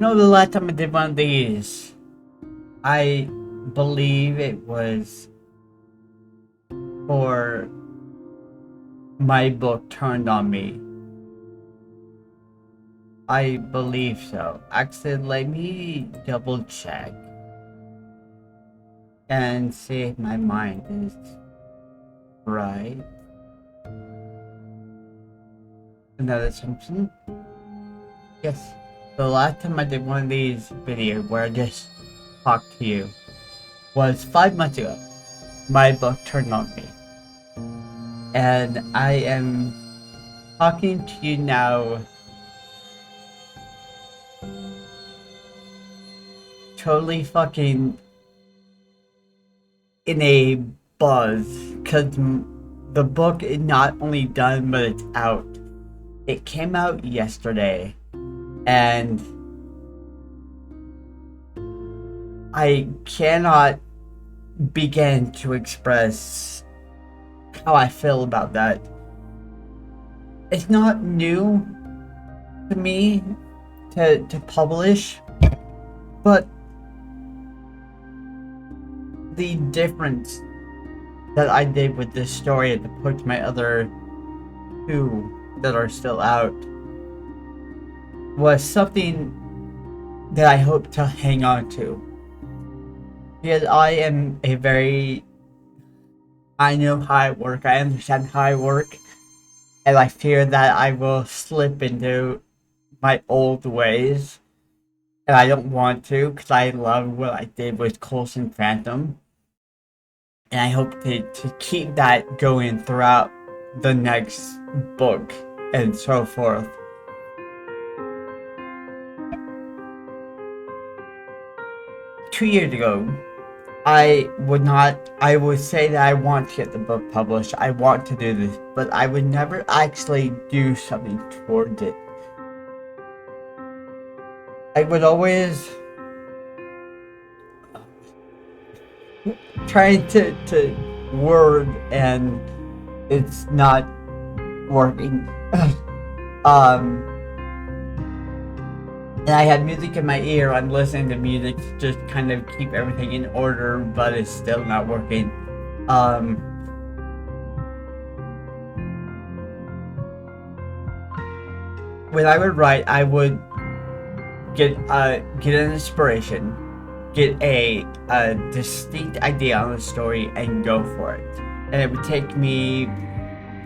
No, the last time I did one of these, I believe it was for my book Turned on Me. I believe so. Actually, let me double check and see if my mind is right. Another assumption. Yes. The last time I did one of these videos where I just talked to you was 5 months ago. My book Turned on Me. And I am talking to you now totally fucking in a buzz because the book is not only done but it's out. It came out yesterday and I cannot begin to express how I feel about that. It's not new to me to publish, but the difference that I did with this story as opposed to my other two that are still out was something that I hope to hang on to. Because I know how I work, I understand how I work, and I fear that I will slip into my old ways. And I don't want to because I love what I did with Coulson Phantom. And I hope to keep that going throughout the next book and so forth. Two years ago, I would say that I want to get the book published, I want to do this, but I would never actually do something towards it. I would always trying to word and it's not working. And I had music in my ear. I'm listening to music to just kind of keep everything in order, but it's still not working. When I would write, I would get an inspiration, get a distinct idea on the story, and go for it. And it would take me,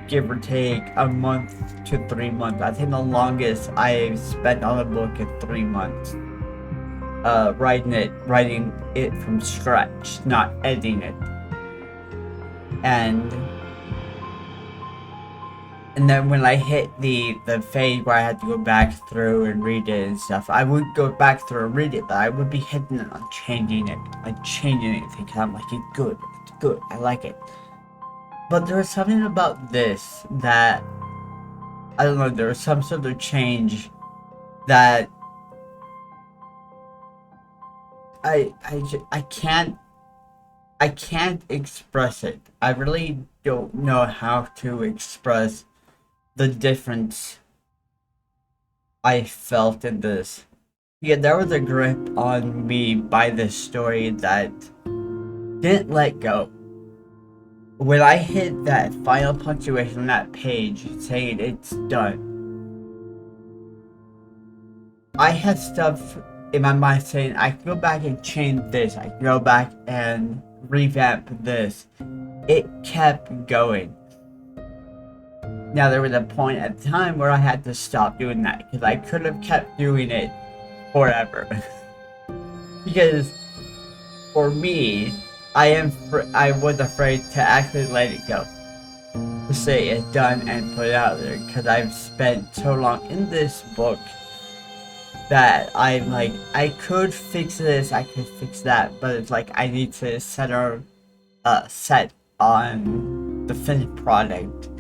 give or take, a month to 3 months. I think the longest I've spent on a book is 3 months. Writing it from scratch, not editing it. And then when I hit the phase where I had to go back through and read it and stuff, I would go back through and read it, but I would be hitting it on changing it, because I'm like, it's good, I like it. But there was something about this that, I don't know, there was some sort of change that I can't express it. I really don't know how to express the difference I felt in this. Yeah, there was a grip on me by this story that didn't let go. When I hit that final punctuation on that page saying it's done, I had stuff in my mind saying I can go back and change this, I can go back and revamp this. It kept going. Now there was a point at the time where I had to stop doing that because I could have kept doing it forever. Because for me, I was afraid to actually let it go, to say it's done and put it out there, because I've spent so long in this book that I'm like, I could fix this, I could fix that, but it's like I need to set on the finished product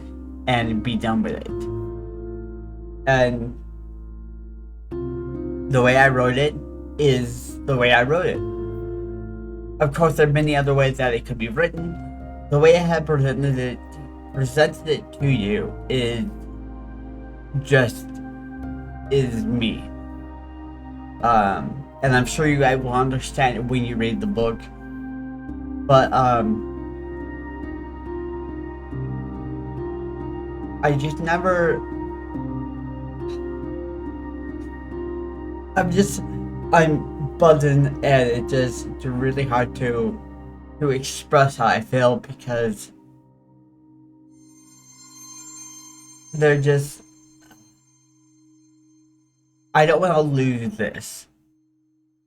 and be done with it. And the way I wrote it is the way I wrote it. Of course, there are many other ways that it could be written. The way I have presented it to you is me. And I'm sure you guys will understand it when you read the book. But I just never. I'm buzzing, and it's just really hard to express how I feel because they're just. I don't want to lose this.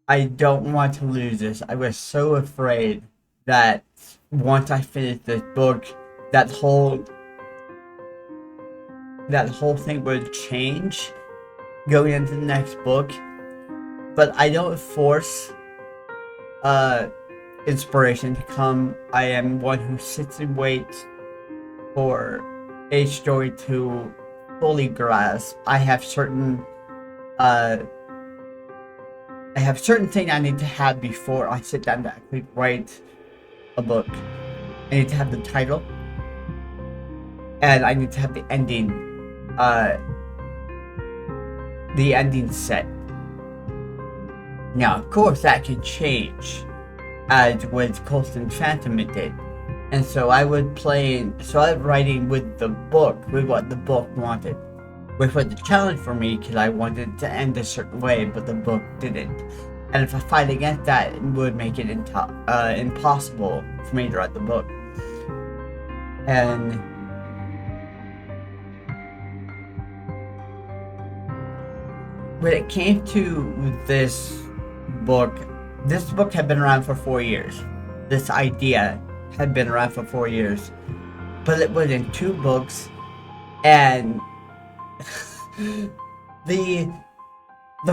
I don't want to lose this. I was so afraid that once I finished this book, that whole thing would change going into the next book. But I don't force inspiration to come. I am one who sits and waits for a story to fully grasp. I have certain things I need to have before I sit down to actually write a book. I need to have the title, and I need to have the ending set. Now, of course, that could change, as with Colston Phantom it did. And so I was writing with the book, with what the book wanted. Which was a challenge for me because I wanted it to end a certain way, but the book didn't. And if I fight against that, it would make it impossible for me to write the book. And when it came to this book had been around for 4 years. This idea had been around for 4 years. But it was in 2 books, and the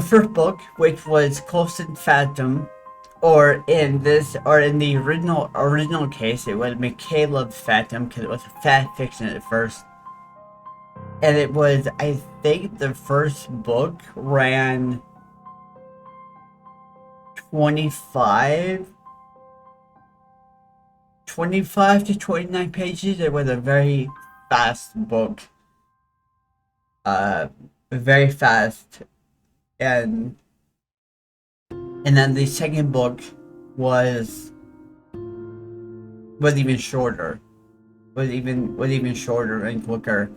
first book, which was Colston Phantom, or in the original case, it was Michaela's Phantom because it was a fan fiction at first, and it was, I think, the first book ran 25 to 29 pages. It was a very fast book. Very fast, and then the second book was even shorter, was even shorter and quicker.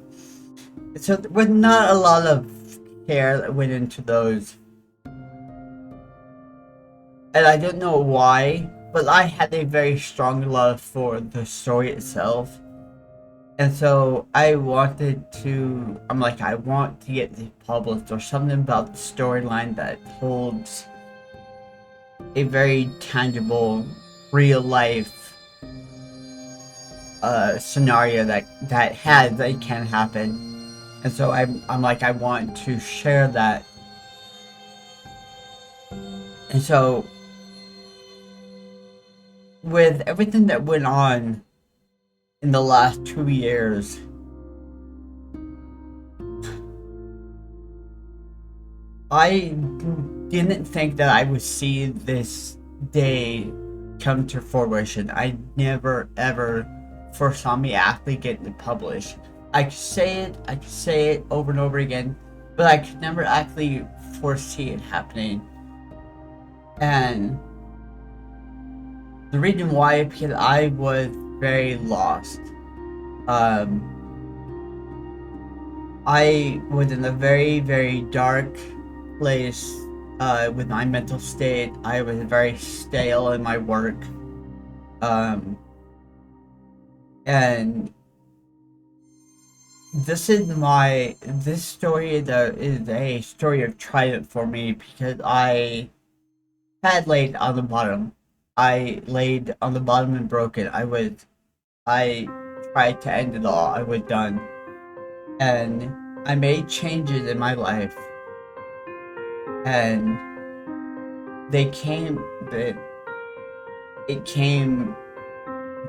So there was not a lot of care that went into those, and I don't know why, but I had a very strong love for the story itself. And so I want to get this published, or something about the storyline that holds a very tangible, real life scenario that can happen. And so I want to share that. And so with everything that went on in the last 2 years, I didn't think that I would see this day come to fruition. I never ever foresaw me actually getting it published. I could say it over and over again, but I could never actually foresee it happening. And the reason why is because I was very lost. I was in a very, very dark place with my mental state. I was very stale in my work. And this story is a story of triumph for me, because I had laid on the bottom. I laid on the bottom and broken. I tried to end it all. I was done. And I made changes in my life. And it came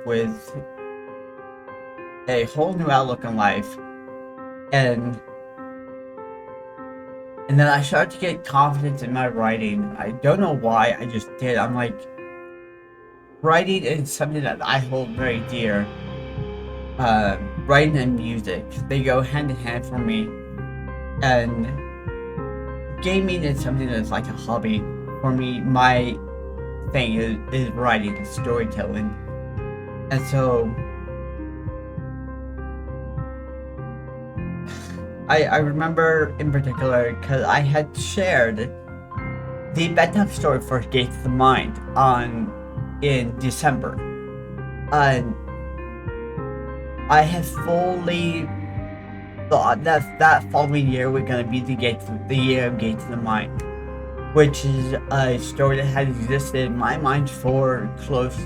with a whole new outlook on life. And then I started to get confidence in my writing. I don't know why, I just did. I'm like, writing is something that I hold very dear. Writing and music, they go hand in hand for me. And gaming is something that's like a hobby for me. My thing is writing and storytelling. And so I remember in particular because I had shared the bedtime story for Gates of the Mind in December. And I had fully thought that that following year was gonna be the year of Gates of the Mind, which is a story that had existed in my mind for close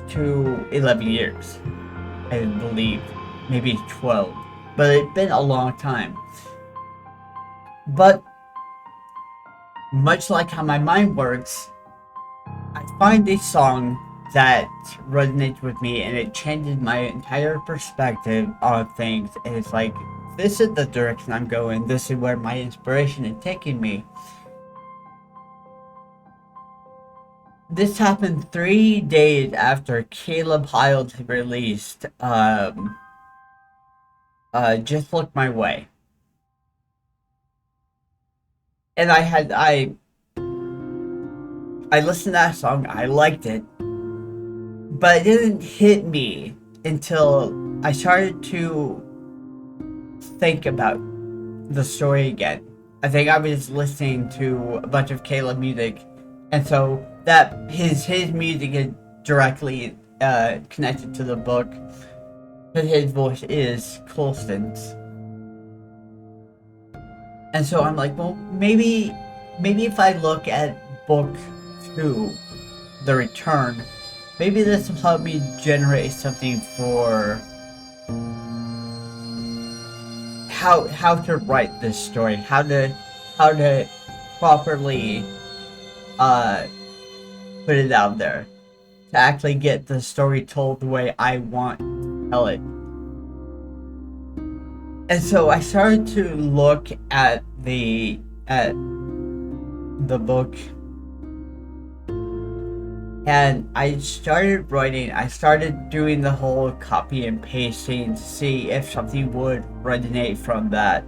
to 11 years, I believe, maybe 12, but it's been a long time. But much like how my mind works, I find a song that resonates with me and it changes my entire perspective on things. And it's like, this is the direction I'm going, this is where my inspiration is taking me. This happened 3 days after Caleb Hyles released Just Look My Way. And I listened to that song, I liked it, but it didn't hit me until I started to think about the story again. I think I was listening to a bunch of Caleb music, and so that his music is directly connected to the book, because his voice is Colston's. And so I'm like, well, maybe if I look at book 2, The Return, maybe this will help me generate something for how to write this story, how to properly put it out there, to actually get the story told the way I want to tell it. And so I started to look at the book, and I started writing. I started doing the whole copy and pasting to see if something would resonate from that.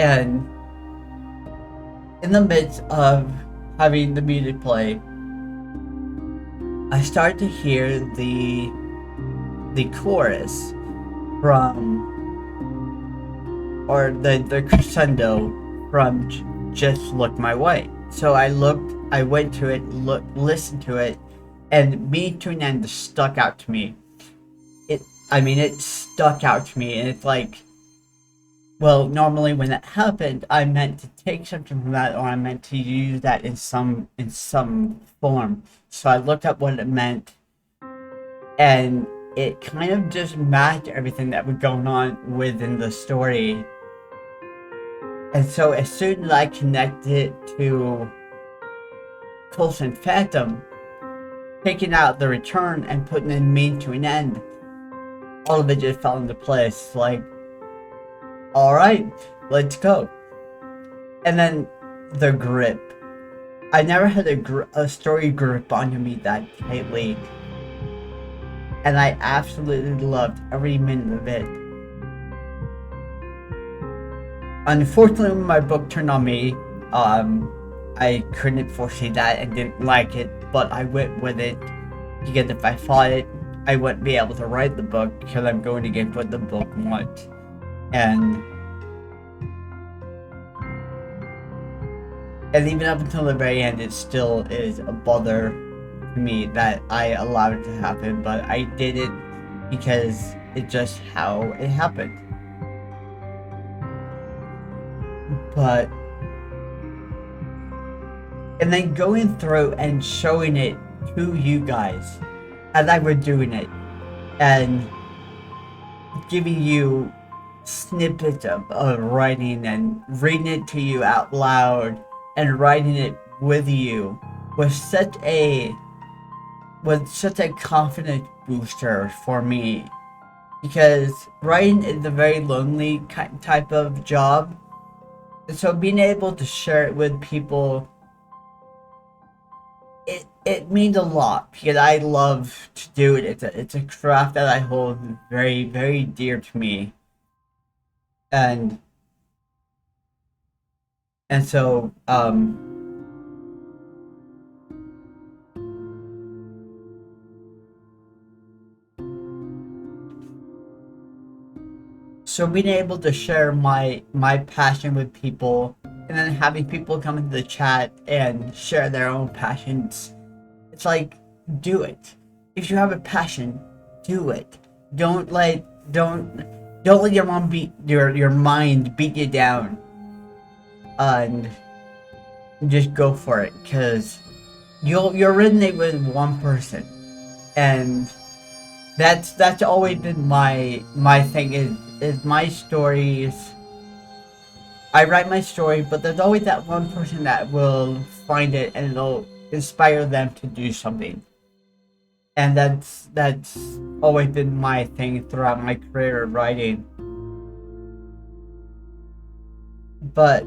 And in the midst of having the music play, I started to hear the chorus from, or the crescendo from Just Look My Way. So I went to it, listened to it, and me to an end stuck out to me. It stuck out to me, and it's like, well, normally when that happened, I meant to take something from that, or I meant to use that in some form. So I looked up what it meant, and it kind of just matched everything that was going on within the story. And so as soon as I connected it to Coulson Phantom, taking out The Return and putting in mean to an end, all of it just fell into place. Like, alright, let's go. And then the grip. I never had a story grip onto me that tightly. And I absolutely loved every minute of it. Unfortunately, when my book turned on me, I couldn't foresee that and didn't like it, but I went with it, because if I fought it, I wouldn't be able to write the book, because I'm going against what the book wants. And even up until the very end, it still is a bother to me that I allowed it to happen, but I did it because it's just how it happened. But, and then going through and showing it to you guys as I was doing it, and giving you snippets of writing and reading it to you out loud and writing it with you was such a confidence booster for me, because writing is a very lonely type of job. So being able to share it with people, it means a lot, because I love to do it. It's a craft that I hold very, very dear to me. And And so, so being able to share my passion with people, and then having people come into the chat and share their own passions, it's like, do it. If you have a passion, do it. Don't let don't don't let your mom beat your mind beat you down, and just go for it, because you'll resonate with one person, and that's always been my thing, is my stories. I write my story, but there's always that one person that will find it and it'll inspire them to do something. And that's always been my thing throughout my career of writing. But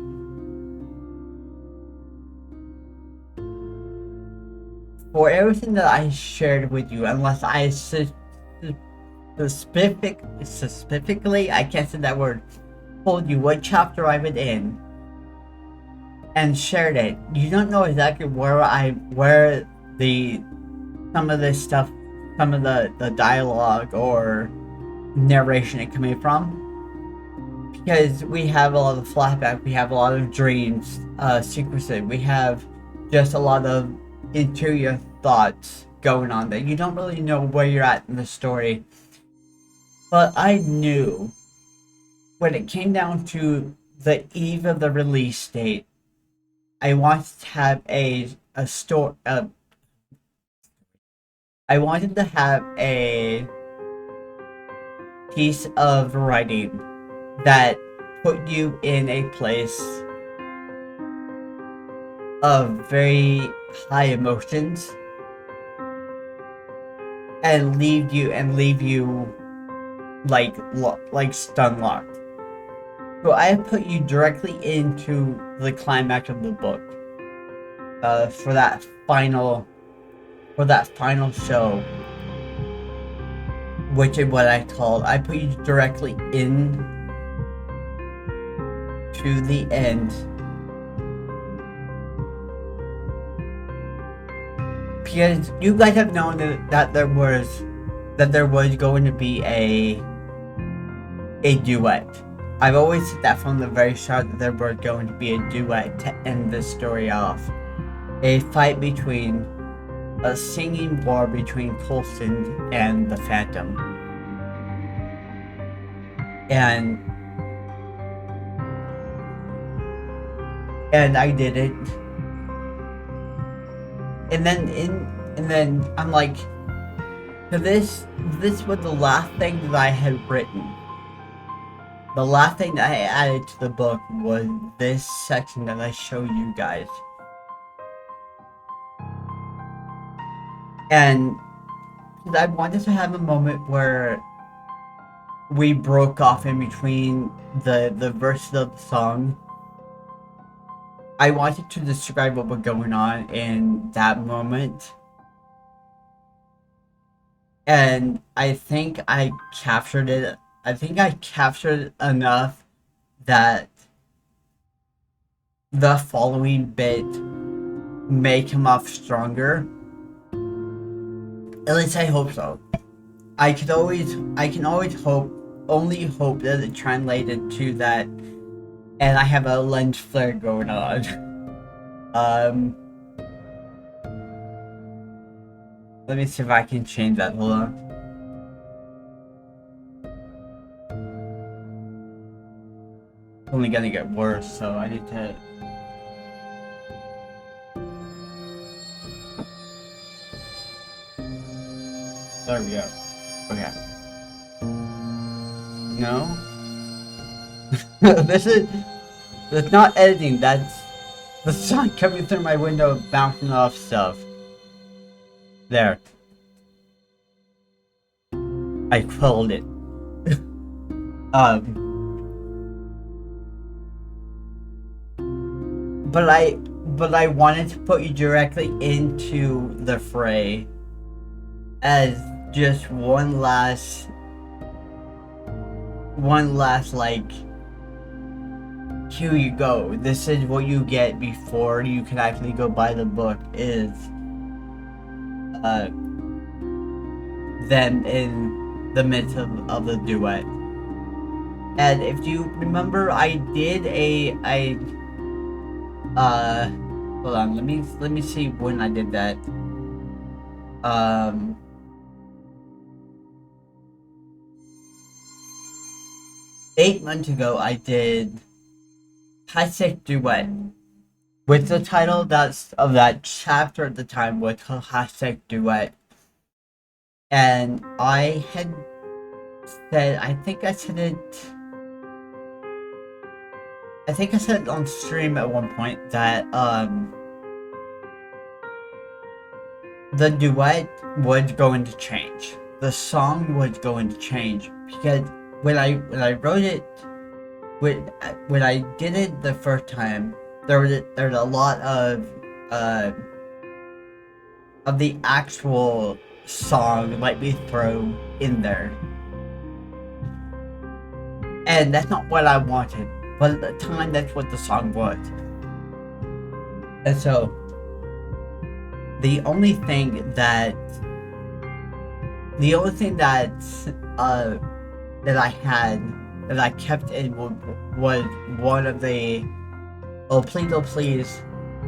for everything that I shared with you, unless I specifically, I can't say that word, told you what chapter I was in and shared it, you don't know exactly where the some of this stuff, some of the dialogue or narration is coming from, because we have a lot of flashback, we have a lot of dreams, sequences, we have just a lot of interior thoughts going on that you don't really know where you're at in the story. But I knew when it came down to the eve of the release date, I wanted to have a store. I wanted to have a piece of writing that put you in a place of very high emotions and leave you like stun locked. So I put you directly into the climax of the book, for that final show, which is what I put you directly in to the end, because you guys have known that there was going to be a duet. I've always said that from the very start, that there was going to be a duet to end this story off. A fight between a singing war between Coulson and the Phantom. And I did it. And then I'm like, this was the last thing that I had written. The last thing that I added to the book was this section that I show you guys. And I wanted to have a moment where we broke off in between the verses of the song. I wanted to describe what was going on in that moment. And I think I captured it. I think I captured it enough that the following bit may come off stronger. At least I hope so. I can always only hope that it translated to that, and I have a lens flare going on. Let me see if I can change that. Hold on. It's only gonna get worse, so I need to. There we go. Okay. No? That's not editing, that's the sun coming through my window bouncing off stuff. There. I quelled it. But I wanted to put you directly into the fray as just one last like here you go. This is what you get before you can actually go buy the book, is them in the midst of the duet. And if you remember, I did hold on, let me see when I did that. 8 months ago, I did Hashtag Duet, with the title of that chapter at the time was called Hashtag Duet. And I had said, I think I said it on stream at one point that the duet was going to change. The song was going to change, because when I wrote it, when I did it the first time, there was a lot of the actual song Let Me Throw in there, and that's not what I wanted. But at the time, that's what the song was. And so the only thing that I kept in was one of the oh please,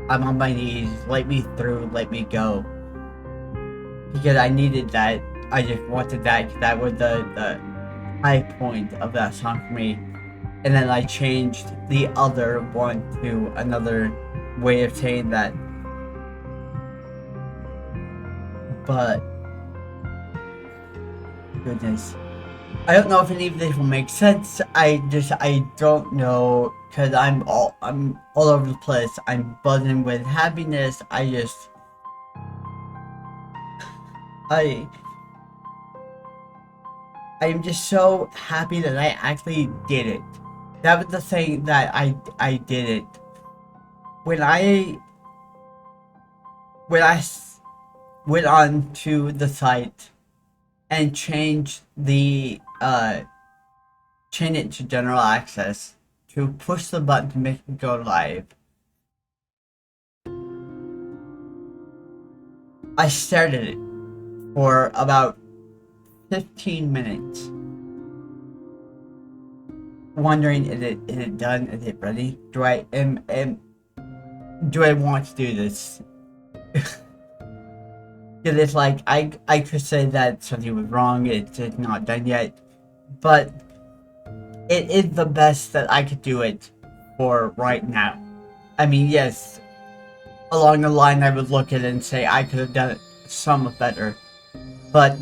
I'm on my knees, let me through, let me go, because I needed that. I just wanted that, because that was the high point of that song for me. And then I changed the other one to another way of saying that. But goodness, I don't know if any of this will make sense. I don't know, because I'm all over the place. I'm buzzing with happiness. I'm just so happy that I actually did it. That was the thing, that I did it. When I went on to the site and changed it to general access, to push the button to make it go live, I stared at it for about 15 minutes, wondering, is it done? Is it ready? Do I want to do this? Because it's like, I could say that something was wrong, it's not done yet, but it is the best that I could do it for right now. I mean, yes, along the line I would look at it and say I could have done it somewhat better, but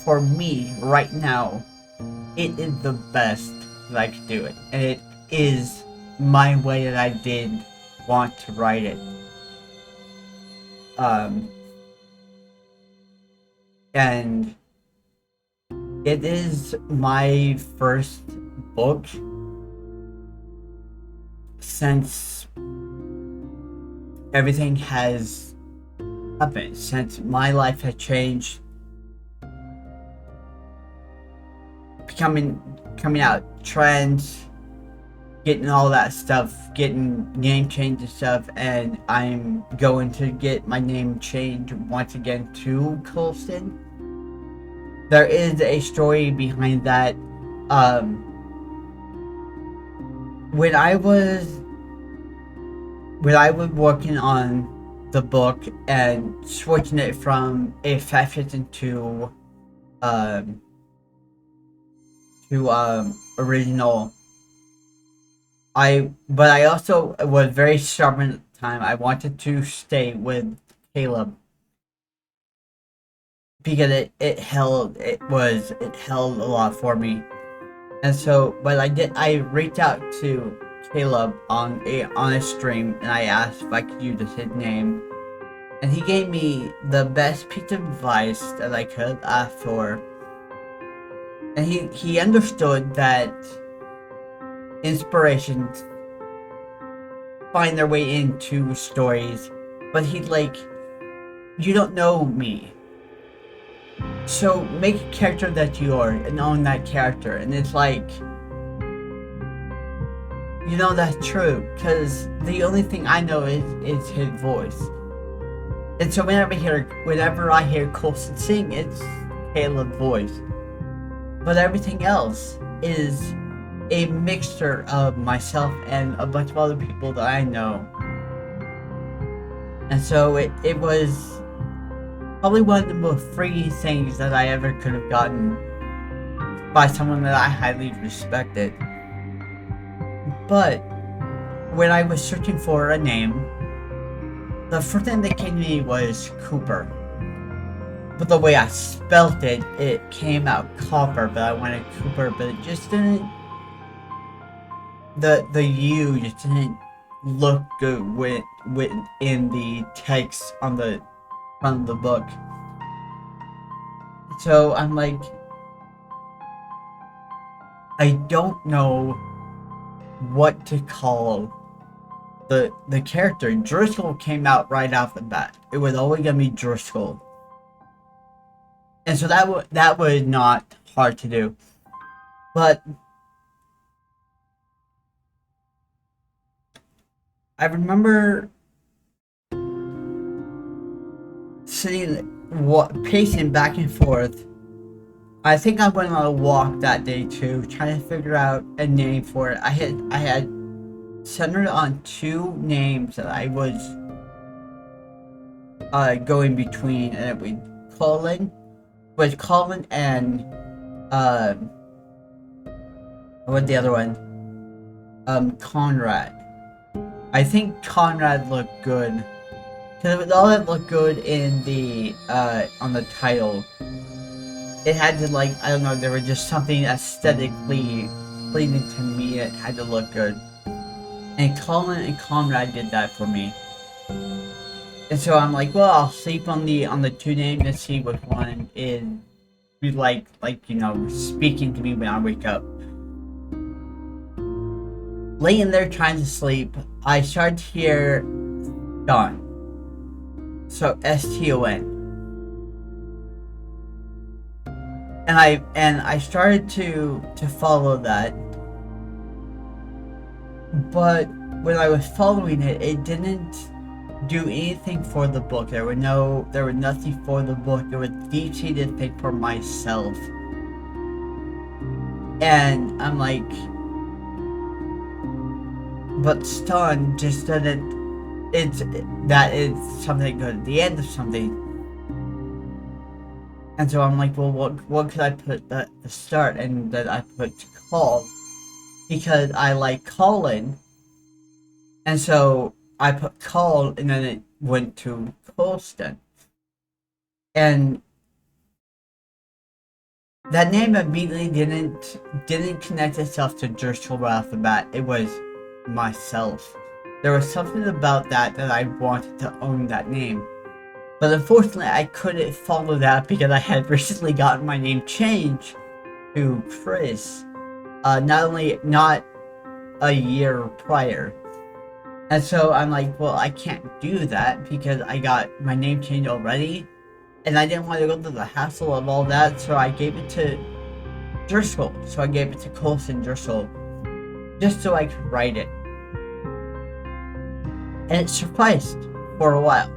for me, right now, it is the best that I could do it, and it is my way that I did want to write it. And it is my first book since everything has happened, since my life has changed, coming out trends, getting all that stuff, getting name change and stuff, and I'm going to get my name changed once again to Colston. There is a story behind that. When I was working on the book and switching it from a fashion to original, I also was very stubborn at the time. I wanted to stay with Caleb, because it held a lot for me. And so, but I reached out to Caleb on a stream, and I asked if I could use his name, and he gave me the best piece of advice that I could ask for. And he understood that inspirations find their way into stories, but he's like, you don't know me, so make a character that you are and own that character. And it's like, You know that's true, because the only thing I know is his voice. And so whenever I hear Colson sing, it's Caleb's voice. But everything else is a mixture of myself and a bunch of other people that I know. And so it was probably one of the most freeing things that I ever could have gotten by someone that I highly respected. But when I was searching for a name, the first thing that came to me was Cooper. But the way I spelt it, it came out Copper, but I wanted Cooper, but it just didn't. The U just didn't look good with in the text on the front of the book. So I'm like, I don't know what to call the character. Driscoll came out right off the bat. It was always gonna be Driscoll, and so that was not hard to do. But I remember pacing back and forth. I think I went on a walk that day too, trying to figure out a name for it. I had centered on two names that I was going between, and it was Colin and what's the other one? Conrad. I think Conrad looked good because it was all that looked good in the on the title. It had to, like, I don't know, there was just something aesthetically pleasing to me. It had to look good, and Colin and Conrad did that for me. And so I'm like, well, I'll sleep on the two names and see which one is be like speaking to me when I wake up. Laying there trying to sleep, I start to hear Ston. So Ston. And I started to follow that. But when I was following it, it didn't do anything for the book. There was nothing for the book. It was deep-seated thing for myself. And I'm like, but Stun just doesn't. That is something good at the end of something. And so I'm like, well, what could I put at the start? And then I put call because I like Colin. And so I put call, and then it went to Colston. And that name immediately didn't connect itself to Driscoll right off the bat. It was myself. There was something about that I wanted to own that name. But unfortunately, I couldn't follow that because I had recently gotten my name changed to Chris. Not a year prior. And so I'm like, well, I can't do that because I got my name changed already. And I didn't want to go through the hassle of all that, so I gave it to Driscoll. So I gave it to Colson Driscoll. Just so I could write it. And it sufficed for a while.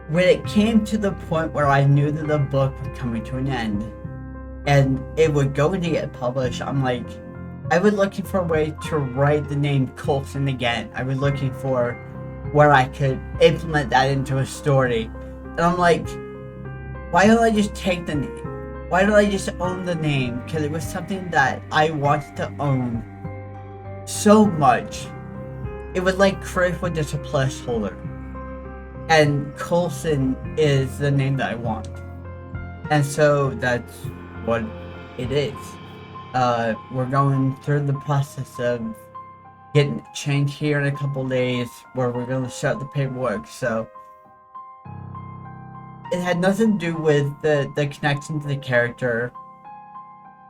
When it came to the point where I knew that the book was coming to an end and it was going to get published, I'm like, I was looking for a way to write the name Colson again. I was looking for where I could implement that into a story. And I'm like, why don't I just take the name? Why don't I just own the name? Because it was something that I wanted to own so much. It was like Chris was just a placeholder. And Colson is the name that I want. And so that's what it is. We're going through the process of getting it changed here in a couple days where we're going to start the paperwork. So it had nothing to do with the connection to the character.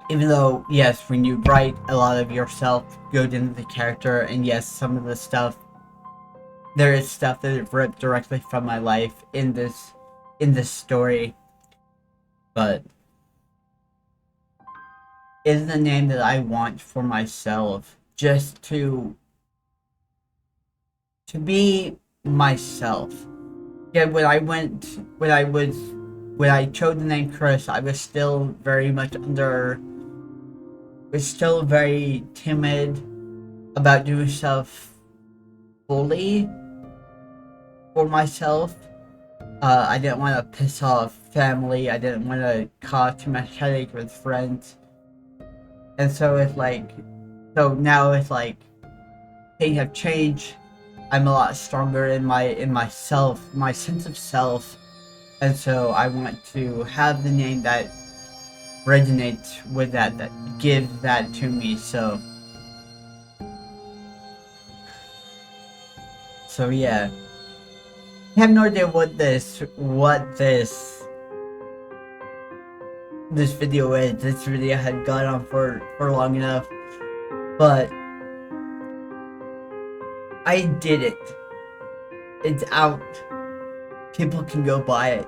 Even though, yes, when you write, a lot of yourself goes into the character, and yes, some of the stuff, there is stuff that is ripped directly from my life in this story, but it is the name that I want for myself, just to be myself. Yeah, when I chose the name Chris, I was still very much was still very timid about doing stuff fully for myself. I didn't want to piss off family. I didn't want to cause too much headache with friends. And so now it's like things have changed. I'm a lot stronger in my sense of self, and so I want to have the name that resonates with that gives that to me. So yeah, I have no idea what this video is. This video had gone on for long enough, but I did it. It's out. People can go buy it.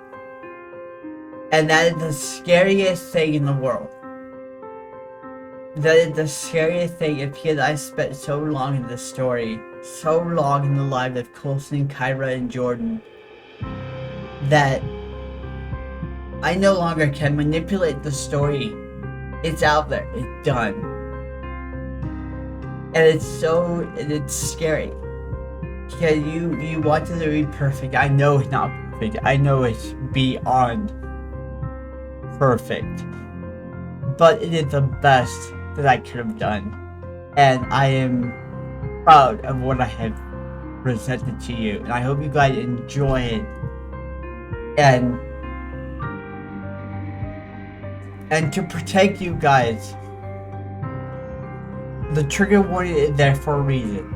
And that is the scariest thing in the world. That is the scariest thing, because I spent so long in this story, so long in the lives of Colson, Kyra, and Jordan, that I no longer can manipulate the story. It's out there. It's done. And it's scary. Because you want it to be perfect. I know it's not perfect. I know it's beyond perfect. But it is the best that I could have done. And I am proud of what I have presented to you. And I hope you guys enjoy it. And to protect you guys, the trigger warning is there for a reason.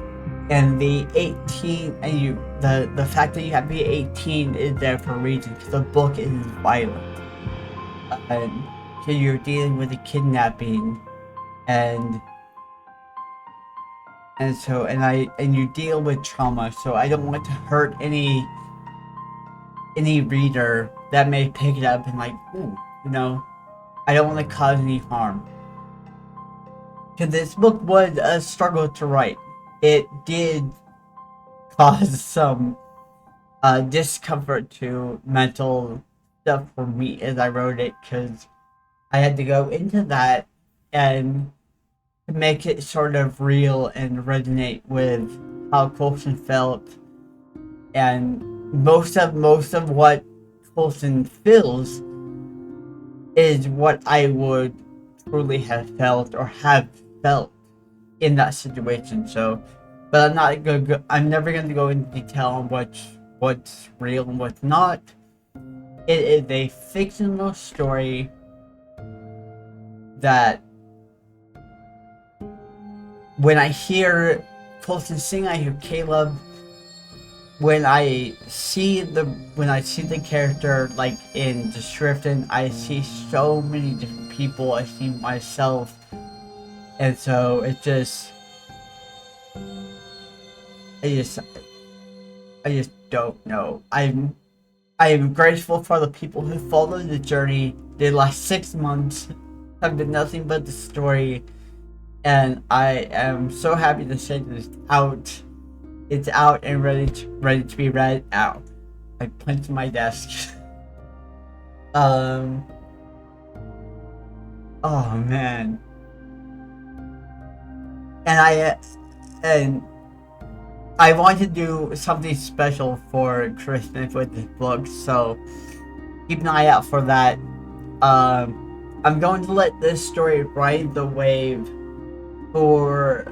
And the 18 and the fact that you have to be 18 is there for a reason, because the book is violent. And so you're dealing with a kidnapping, and you deal with trauma, so I don't want to hurt any reader that may pick it up and like, ooh, I don't want to cause any harm. Because this book was a struggle to write. It did cause some discomfort to mental stuff for me as I wrote it, because I had to go into that and make it sort of real and resonate with how Coulson felt, and most of what Coulson feels is what I would truly have felt in that situation. So, but I'm never gonna go into detail on what's real and what's not. It is a fictional story that when I hear Colson sing, I hear Caleb. When I see the character like in description, I see so many different people. I see myself, and so it just, I just don't know. I am grateful for the people who followed the journey. The last 6 months have been nothing but the story, and I am so happy to say that it's out. It's out and ready to be read out. I punched my desk. Oh man. And I want to do something special for Christmas with this book, so keep an eye out for that. I'm going to let this story ride the wave for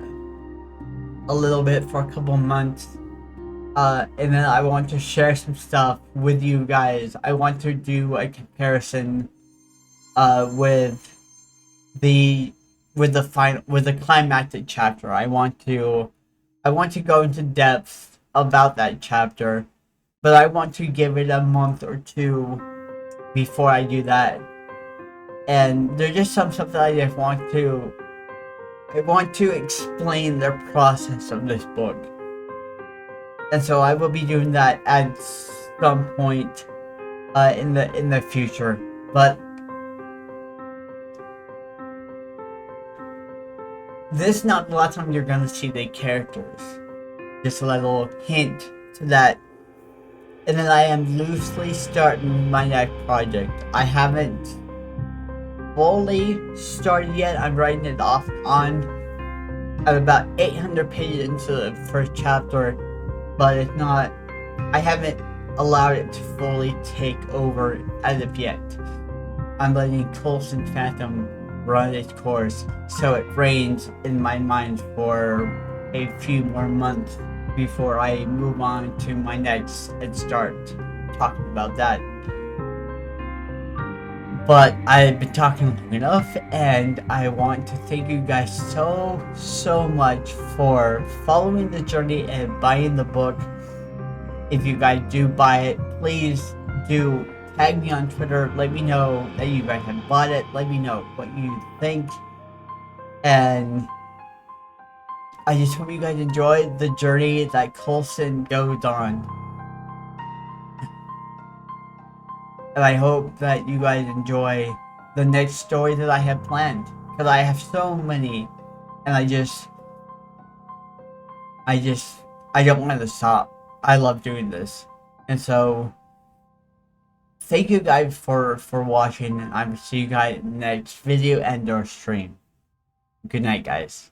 a little bit, for a couple months, and then I want to share some stuff with you guys. I want to do a comparison with the climactic chapter. I want to go into depth about that chapter, but I want to give it a month or two before I do that. And there's just some stuff that I want to explain the process of this book. And so I will be doing that at some point in the future. this is not the last time you're gonna see the characters. Just a little hint to that. And then I am loosely starting my next project. I haven't fully started yet. I'm writing it off on. I'm about 800 pages into the first chapter, but it's not. I haven't allowed it to fully take over as of yet. I'm letting Coulson Phantom run its course, so it reigns in my mind for a few more months before I move on to my next and start talking about that. But I've been talking long enough, and I want to thank you guys so much for following the journey and buying the book. If you guys do buy it, please do tag me on Twitter. Let me know that you guys have bought it. Let me know what you think. And I just hope you guys enjoy the journey that Coulson goes on. And I hope that you guys enjoy the next story that I have planned. Because I have so many. And I don't want to stop. I love doing this. And so, thank you guys for watching. I will see you guys in the next video and or stream. Good night, guys.